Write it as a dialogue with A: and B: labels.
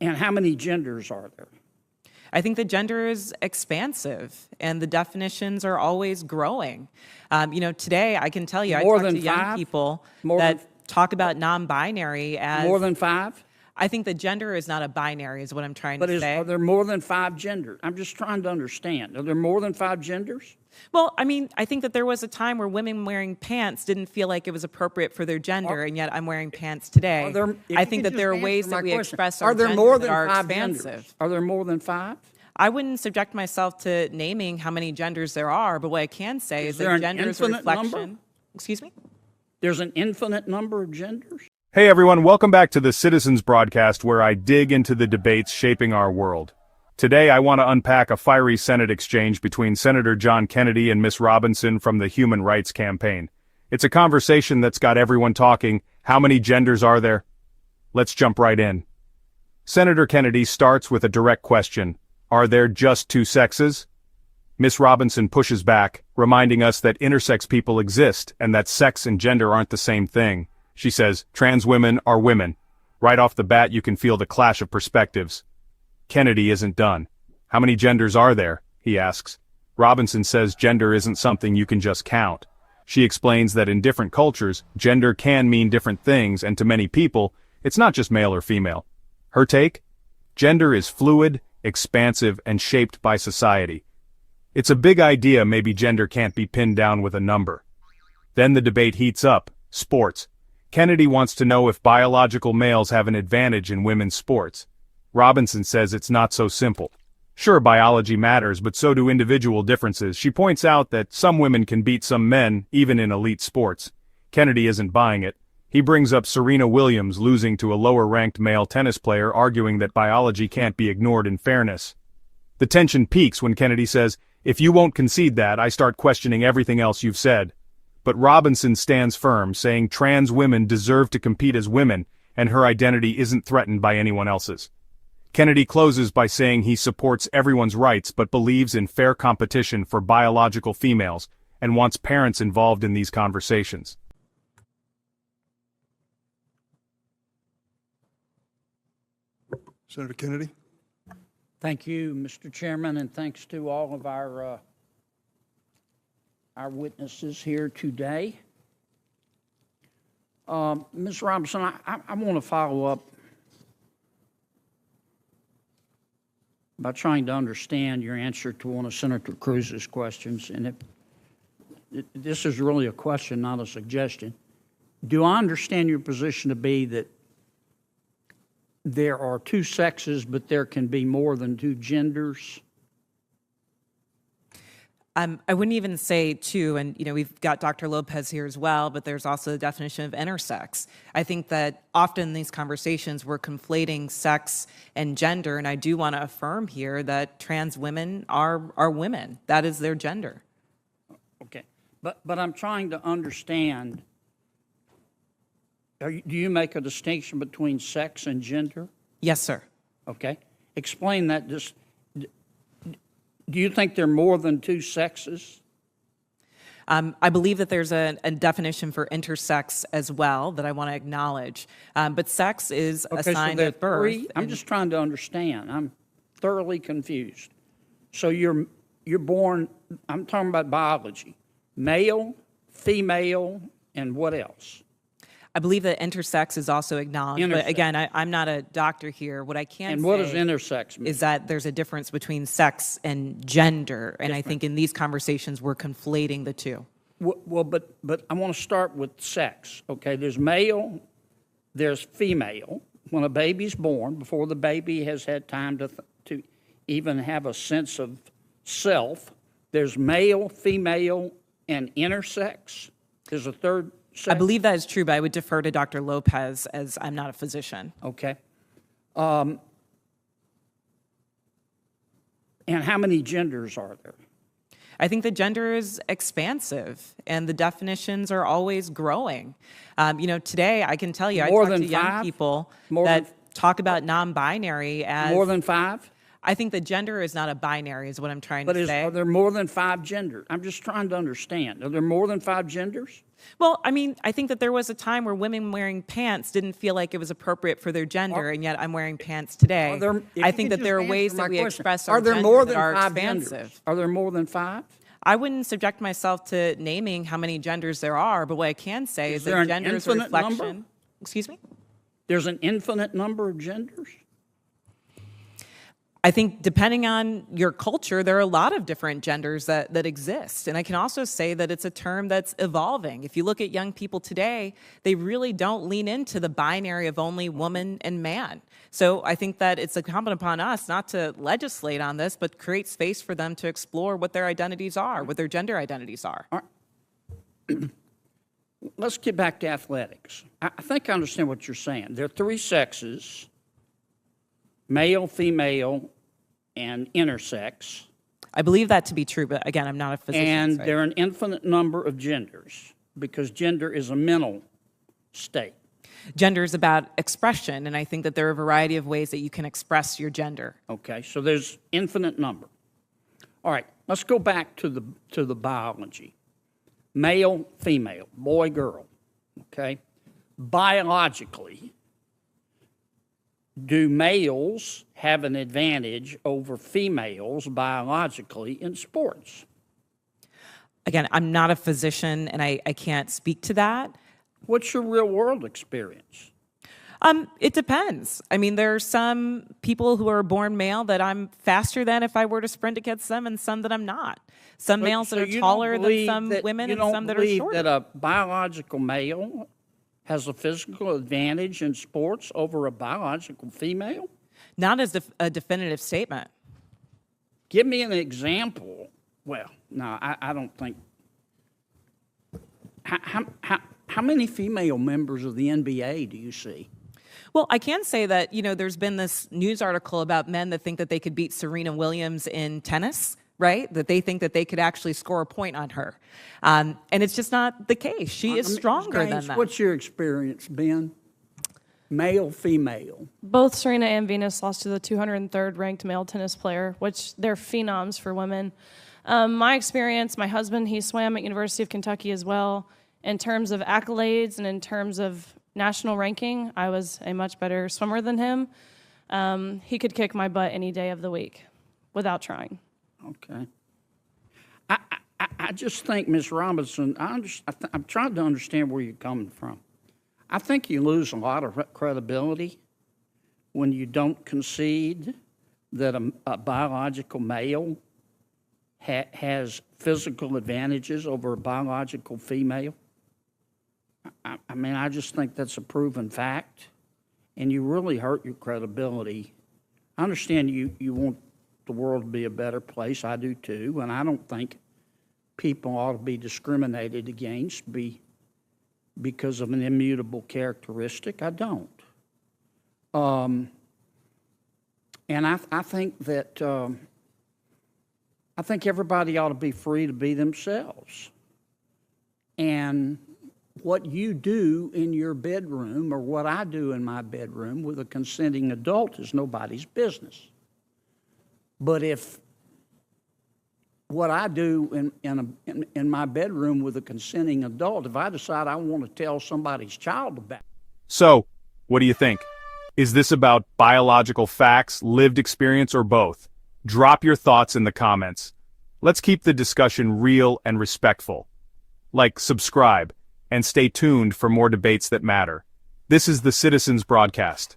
A: And how many genders are there?
B: I think the gender is expansive and the definitions are always growing. Today I can tell you, I talk to young people that talk about non-binary as...
A: More than 5?
B: I think the gender is not a binary is what I'm trying to say.
A: Are there more than 5 genders? I'm just trying to understand. Are there more than 5 genders?
B: Well, I think that there was a time where women wearing pants didn't feel like it was appropriate for their gender, and yet I'm wearing pants today. I think that there are ways that we express our gender that are expansive.
A: Are there more than 5?
B: I wouldn't subject myself to naming how many genders there are, but what I can say is that gender is a reflection. Excuse me?
A: There's an infinite number of genders?
C: Hey everyone, welcome back to the Citizens Broadcast where I dig into the debates shaping our world. Today I want to unpack a fiery Senate exchange between Senator John Kennedy and Ms. Robinson from the Human Rights Campaign. It's a conversation that's got everyone talking. How many genders are there? Let's jump right in. Senator Kennedy starts with a direct question. Are there just 2 sexes? Ms. Robinson pushes back, reminding us that intersex people exist and that sex and gender aren't the same thing. She says, trans women are women. Right off the bat you can feel the clash of perspectives. Kennedy isn't done. How many genders are there? He asks. Robinson says gender isn't something you can just count. She explains that in different cultures, gender can mean different things, and to many people, it's not just male or female. Her take? Gender is fluid, expansive, and shaped by society. It's a big idea maybe gender can't be pinned down with a number. Then the debate heats up. Sports. Kennedy wants to know if biological males have an advantage in women's sports. Robinson says it's not so simple. Sure, biology matters, but so do individual differences. She points out that some women can beat some men, even in elite sports. Kennedy isn't buying it. He brings up Serena Williams losing to a lower-ranked male tennis player, arguing that biology can't be ignored in fairness. The tension peaks when Kennedy says, if you won't concede that, I start questioning everything else you've said. But Robinson stands firm, saying trans women deserve to compete as women, and her identity isn't threatened by anyone else's. Kennedy closes by saying he supports everyone's rights but believes in fair competition for biological females, and wants parents involved in these conversations.
D: Senator Kennedy.
A: Thank you, Mr. Chairman, and thanks to all of our witnesses here today. Ms. Robinson, I want to follow up by trying to understand your answer to one of Senator Cruz's questions, and this is really a question, not a suggestion. Do I understand your position to be that there are 2 sexes, but there can be more than 2 genders?
B: I wouldn't even say 2, and we've got Dr. Lopez here as well, but there's also the definition of intersex. I think that often in these conversations we're conflating sex and gender, and I do want to affirm here that trans women are women. That is their gender.
A: Okay, but I'm trying to understand, do you make a distinction between sex and gender?
B: Yes, sir.
A: Okay, explain that. Do you think there are more than 2 sexes?
B: I believe that there's a definition for intersex as well that I want to acknowledge. But sex is assigned at birth.
A: I'm just trying to understand. I'm thoroughly confused. So you're born, I'm talking about biology, male, female, and what else?
B: I believe that intersex is also acknowledged, but again, I'm not a doctor here. What I can
A: say, what does intersex mean?
B: Is that there's a difference between sex and gender, and I think in these conversations we're conflating the 2.
A: Well, but I want to start with sex. Okay, there's male, there's female. When a baby's born, before the baby has had time to even have a sense of self, there's male, female, and intersex. There's a third sex.
B: I believe that is true, but I would defer to Dr. Lopez as I'm not a physician.
A: Okay. And how many genders are there?
B: I think the gender is expansive, and the definitions are always growing. Today I can tell you, I talk to young people that talk about non-binary as...
A: More than 5?
B: I think the gender is not a binary is what I'm trying to say.
A: Are there more than 5 genders? I'm just trying to understand. Are there more than 5 genders?
B: Well, I mean, I think that there was a time where women wearing pants didn't feel like it was appropriate for their gender, and yet I'm wearing pants today.
A: If
B: I
A: you
B: think
A: could
B: that there are
A: just
B: ways
A: answer
B: that
A: my
B: we
A: question.
B: express our
A: Are there
B: gender
A: more
B: that
A: than
B: are
A: 5
B: expansive.
A: genders? Are there more than 5?
B: I wouldn't subject myself to naming how many genders there are, but what I can say is
A: there
B: that
A: an
B: gender is a
A: infinite number?
B: reflection. Excuse me?
A: There's an infinite number of genders?
B: I think depending on your culture, there are a lot of different genders that exist. And I can also say that it's a term that's evolving. If you look at young people today, they really don't lean into the binary of only woman and man. So I think that it's incumbent upon us not to legislate on this, but create space for them to explore what their identities are, what their gender identities are.
A: Let's get back to athletics. I think I understand what you're saying. There are 3 sexes, male, female, and intersex.
B: I believe that to be true, but again, I'm not a physician.
A: And
B: so
A: there are an infinite number of genders because gender is a mental state.
B: Gender is about expression, and I think that there are a variety of ways that you can express your gender.
A: Okay, so there's infinite number. All right, let's go back to the biology. Male, female, boy, girl. Okay, biologically, do males have an advantage over females biologically in sports?
B: Again, I'm not a physician, and I can't speak to that.
A: What's your real world experience?
B: It depends. I mean, there are some people who are born male that I'm faster than if I were to sprint against them, and some that I'm not. Some males
A: So
B: that are
A: you don't
B: taller than
A: believe
B: some
A: that-
B: women,
A: you
B: and
A: don't
B: some that are
A: believe
B: shorter.
A: that a biological male has a physical advantage in sports over a biological female?
B: Not as a definitive statement.
A: Give me an example. Well, no, I don't think. How many female members of the NBA do you see?
B: Well, I can say that, there's been this news article about men that think that they could beat Serena Williams in tennis, right? That they think that they could actually score a point on her. And it's just not the case. She is stronger than
A: James,
B: that.
A: what's your experience, Ben? Male, female.
D: Both Serena and Venus lost to the 203rd ranked male tennis player, which they're phenoms for women. My experience, my husband, he swam at University of Kentucky as well. In terms of accolades and in terms of national ranking, I was a much better swimmer than him. He could kick my butt any day of the week without trying.
A: Okay. I just think, Ms. Robinson, I'm trying to understand where you're coming from. I think you lose a lot of credibility when you don't concede that a biological male has physical advantages over a biological female. I mean, I just think that's a proven fact, and you really hurt your credibility. I understand you want the world to be a better place. I do too, and I don't think people ought to be discriminated against because of an immutable characteristic. I don't. And I think that I think everybody ought to be free to be themselves. And what you do in your bedroom or what I do in my bedroom with a consenting adult is nobody's business. But if what I do in my bedroom with a consenting adult, if I decide I want to tell somebody's child about it.
C: So, what do you think? Is this about biological facts, lived experience, or both? Drop your thoughts in the comments. Let's keep the discussion real and respectful. Like, subscribe, and stay tuned for more debates that matter. This is the Citizens Broadcast.